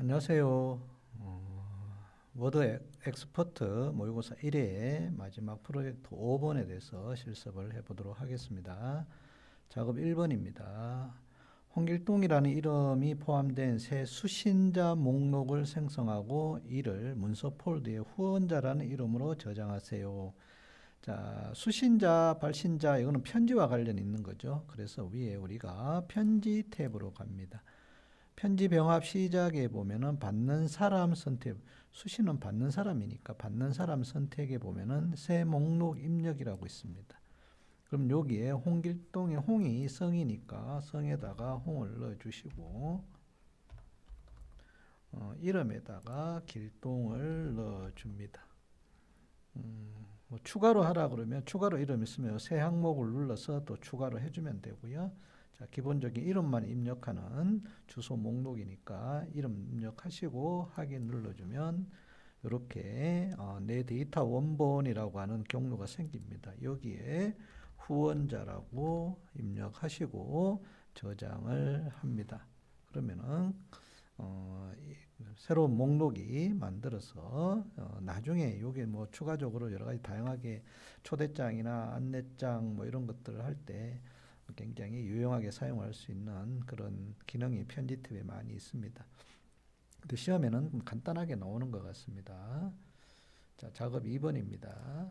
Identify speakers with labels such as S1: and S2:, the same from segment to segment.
S1: 안녕하세요. 워드 엑스퍼트 모의고사 1회 마지막 프로젝트 5번에 대해서 실습을 해보도록 하겠습니다. 작업 1번입니다. 홍길동이라는 이름이 포함된 새 수신자 목록을 생성하고 이를 문서 폴더에 후원자라는 이름으로 저장하세요. 자, 수신자, 발신자, 이거는 편지와 관련 있는 거죠. 그래서 위에 우리가 편지 탭으로 갑니다. 편지 병합 시작에 보면은 받는 사람 선택, 수신은 받는 사람이니까 받는 사람 선택에 보면은 새 목록 입력이라고 있습니다. 그럼 여기에 홍길동의 홍이 성이니까 성에다가 홍을 넣어주시고 이름에다가 길동을 넣어줍니다. 뭐 추가로 하라 그러면 추가로 이름 있으면 새 항목을 눌러서 또 추가로 해주면 되고요. 자, 기본적인 이름만 입력하는 주소 목록이니까 이름 입력하시고 확인 눌러주면 이렇게 내 데이터 원본이라고 하는 경로가 생깁니다. 여기에 후원자라고 입력하시고 저장을 합니다. 그러면은 새로운 목록이 만들어서 나중에 요게 뭐 추가적으로 여러 가지 다양하게 초대장이나 안내장 뭐 이런 것들을 할 때 굉장히 유용하게 사용할 수 있는 그런 기능이 편지 탭에 많이 있습니다. 근데 시험에는 간단하게 나오는 것 같습니다. 자, 작업 2번입니다.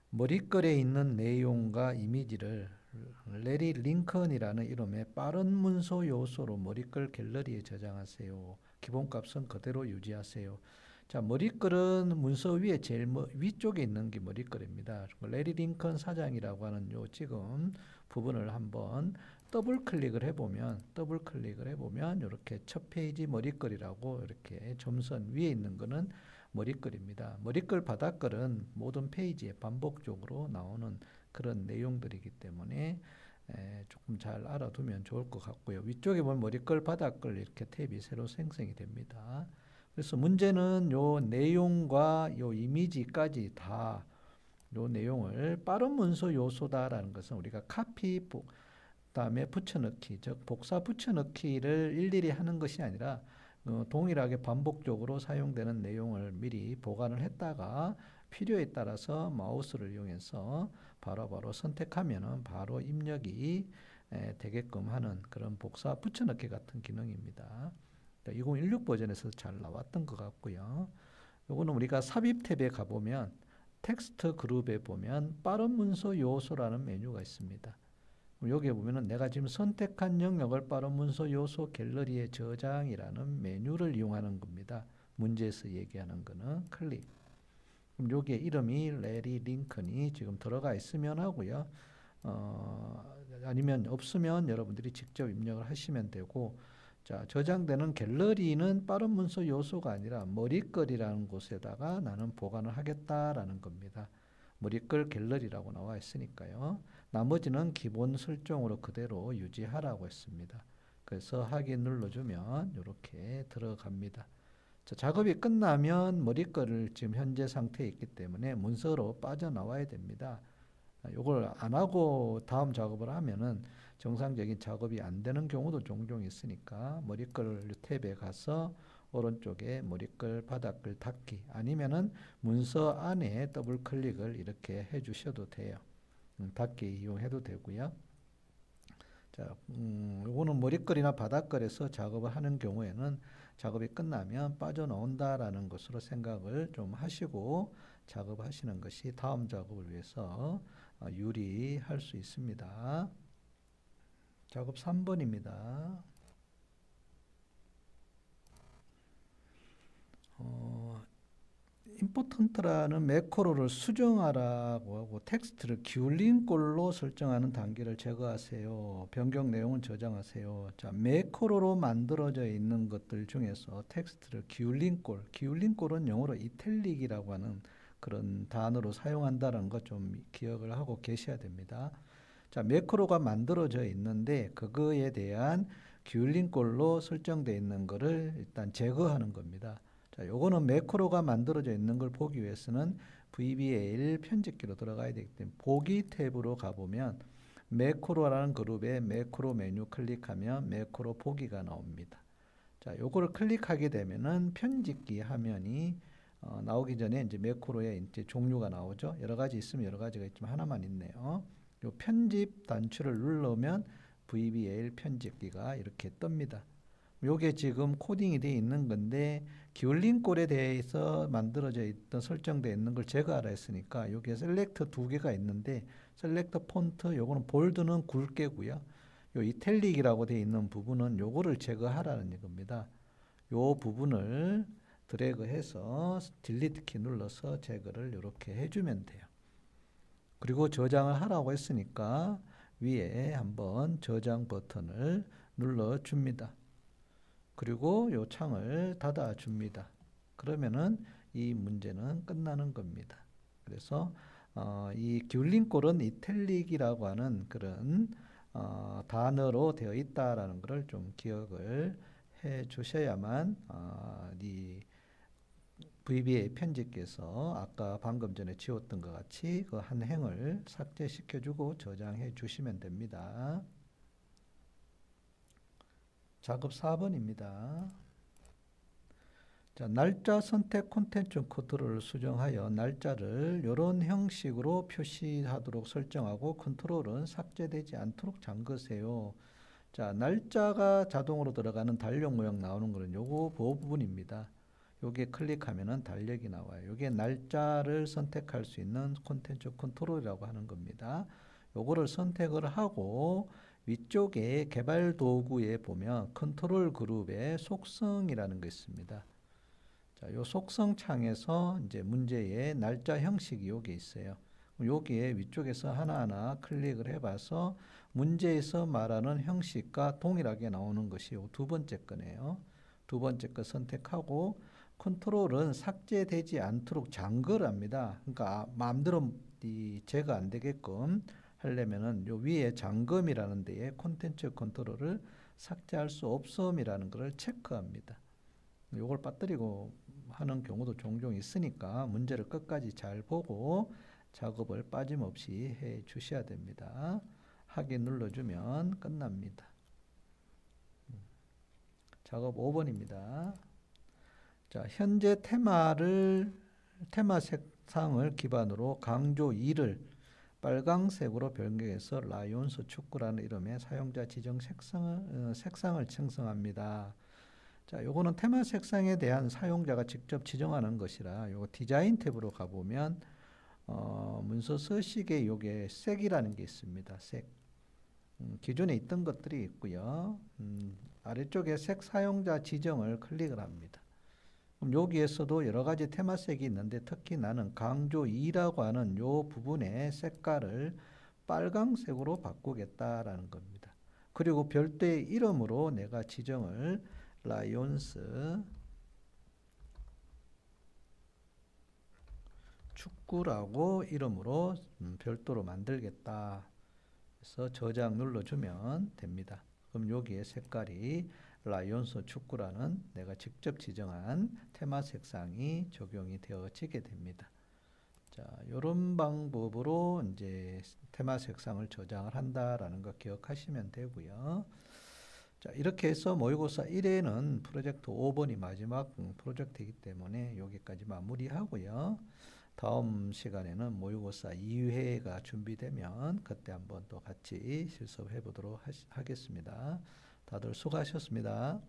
S1: 머릿글에 있는 내용과 이미지를 레리 링컨이라는 이름의 빠른 문서 요소로 머릿글 갤러리에 저장하세요. 기본값은 그대로 유지하세요. 자, 머릿글은 문서 위에 제일 위쪽에 있는 게 머릿글입니다. 레리 링컨 사장이라고 하는 요 지금 부분을 한번 더블 클릭을 해보면 이렇게 첫 페이지 머릿글이라고 이렇게 점선 위에 있는 거는 머릿글입니다. 머릿글 바닥글은 모든 페이지에 반복적으로 나오는 그런 내용들이기 때문에 조금 잘 알아두면 좋을 것 같고요. 위쪽에 보면 머릿글 바닥글 이렇게 탭이 새로 생성이 됩니다. 그래서 문제는 요 내용과 요 이미지까지 다 요 내용을 빠른 문서 요소다라는 것은 우리가 카피 다음에 붙여넣기, 즉 복사 붙여넣기를 일일이 하는 것이 아니라 동일하게 반복적으로 사용되는 내용을 미리 보관을 했다가 필요에 따라서 마우스를 이용해서 바로바로 선택하면은 바로 입력이 되게끔 하는 그런 복사 붙여넣기 같은 기능입니다. 2016 버전에서 잘 나왔던 것 같고요. 요거는 우리가 삽입 탭에 가보면 텍스트 그룹에 보면 빠른 문서 요소라는 메뉴가 있습니다. 여기에 보면은 내가 지금 선택한 영역을 빠른 문서 요소 갤러리에 저장이라는 메뉴를 이용하는 겁니다. 문제에서 얘기하는 거는 클릭. 그럼 여기에 이름이 레리 링컨이 지금 들어가 있으면 하고요. 아니면 없으면 여러분들이 직접 입력을 하시면 되고, 자, 저장되는 갤러리는 빠른 문서 요소가 아니라 머릿글이라는 곳에다가 나는 보관을 하겠다라는 겁니다. 머릿글 갤러리라고 나와 있으니까요. 나머지는 기본 설정으로 그대로 유지하라고 했습니다. 그래서 확인 눌러주면 이렇게 들어갑니다. 자, 작업이 끝나면 머릿글을 지금 현재 상태에 있기 때문에 문서로 빠져나와야 됩니다. 이걸 안 하고 다음 작업을 하면은 정상적인 작업이 안 되는 경우도 종종 있으니까 머릿글 탭에 가서 오른쪽에 머릿글 바닥글 닫기 아니면은 문서 안에 더블 클릭을 이렇게 해 주셔도 돼요. 닫기 이용해도 되고요. 자, 요거는 머릿글이나 바닥글에서 작업을 하는 경우에는 작업이 끝나면 빠져나온다라는 것으로 생각을 좀 하시고 작업하시는 것이 다음 작업을 위해서 유리할 수 있습니다. 작업 3번입니다. 임포턴트라는 매크로를 수정하라고 하고 텍스트를 기울린 꼴로 설정하는 단계를 제거하세요. 변경 내용은 저장하세요. 자, 매크로로 만들어져 있는 것들 중에서 텍스트를 기울린 꼴, 기울린 꼴은 영어로 이탈릭이라고 하는 그런 단어로 사용한다는 거 좀 기억을 하고 계셔야 됩니다. 자, 매크로가 만들어져 있는데 그거에 대한 기울린 꼴로 설정되어 있는 거를 일단 제거하는 겁니다. 자, 요거는 매크로가 만들어져 있는 걸 보기 위해서는 VBA 편집기로 들어가야 되기 때문에 보기 탭으로 가보면 매크로라는 그룹에 매크로 메뉴 클릭하면 매크로 보기가 나옵니다. 자, 자, 요거를 클릭하게 되면은 편집기 화면이 나오기 전에 이제 매크로에 이제 종류가 나오죠. 여러 가지 있으면 여러 가지가 있지만 하나만 있네요. 요 편집 단추를 누르면 VBA 편집기가 이렇게 뜹니다. 요게 지금 코딩이 되어 있는 건데 기울린 꼴에 대해서 만들어져 있던 설정되어 있는 걸 제거하라 했으니까 요게 셀렉터 두 개가 있는데 셀렉터 폰트 요거는 볼드는 굵게고요. 요 이탈릭이라고 되어 있는 부분은 요거를 제거하라는 겁니다. 요 부분을 드래그해서 딜리트 키 눌러서 제거를 이렇게 해주면 돼요. 그리고 저장을 하라고 했으니까 위에 한번 저장 버튼을 눌러줍니다. 그리고 요 창을 닫아 줍니다. 그러면은 이 문제는 끝나는 겁니다. 그래서 이 기울린 꼴은 이탈릭이라고 하는 그런 단어로 되어 있다라는 것을 좀 기억을 해 주셔야만 이 VBA 편집기에서 아까 방금 전에 지웠던 것 같이 그 한 행을 삭제시켜 주고 저장해 주시면 됩니다. 작업 4번입니다. 자, 날짜 선택 콘텐츠 컨트롤을 수정하여 날짜를 이런 형식으로 표시하도록 설정하고 컨트롤은 삭제되지 않도록 잠그세요. 자, 날짜가 자동으로 들어가는 달력 모양 나오는 거는 요거 부분입니다. 요게 클릭하면은 달력이 나와요. 요게 날짜를 선택할 수 있는 콘텐츠 컨트롤이라고 하는 겁니다. 요거를 선택을 하고 위쪽에 개발 도구에 보면 컨트롤 그룹의 속성이라는 게 있습니다. 자, 요 속성 창에서 이제 문제의 날짜 형식이 여기 있어요. 여기에 위쪽에서 하나하나 클릭을 해봐서 문제에서 말하는 형식과 동일하게 나오는 것이 두 번째 거네요. 두 번째 거 선택하고 컨트롤은 삭제되지 않도록 잠글합니다. 그러니까 마음대로 제거 안 되게끔 하려면은 요 위에 잠금이라는 데에 콘텐츠 컨트롤을 삭제할 수 없음이라는 것을 체크합니다. 요걸 빠뜨리고 하는 경우도 종종 있으니까 문제를 끝까지 잘 보고 작업을 빠짐없이 해 주셔야 됩니다. 확인 눌러주면 끝납니다. 작업 5번입니다. 자, 현재 테마 색상을 기반으로 강조 2를 빨강색으로 변경해서 라이온스 축구라는 이름의 사용자 지정 색상을 생성합니다. 자, 요거는 테마 색상에 대한 사용자가 직접 지정하는 것이라 요거 디자인 탭으로 가보면 문서 서식에 요게 색이라는 게 있습니다. 색. 기존에 있던 것들이 있고요. 아래쪽에 색 사용자 지정을 클릭을 합니다. 그럼 여기에서도 여러 가지 테마색이 있는데 특히 나는 강조 2라고 하는 요 부분의 색깔을 빨강색으로 바꾸겠다라는 겁니다. 그리고 별도의 이름으로 내가 지정을 라이온스 축구라고 이름으로 별도로 만들겠다. 그래서 저장 눌러주면 됩니다. 그럼 여기에 색깔이 라이온스 축구라는 내가 직접 지정한 테마 색상이 적용이 되어지게 됩니다. 자, 이런 방법으로 이제 테마 색상을 저장을 한다라는 거 기억하시면 되고요. 자, 이렇게 해서 모의고사 1회는 프로젝트 5번이 마지막 프로젝트이기 때문에 여기까지 마무리하고요. 다음 시간에는 모의고사 2회가 준비되면 그때 한번 또 같이 실습해 보도록 하겠습니다. 다들 수고하셨습니다.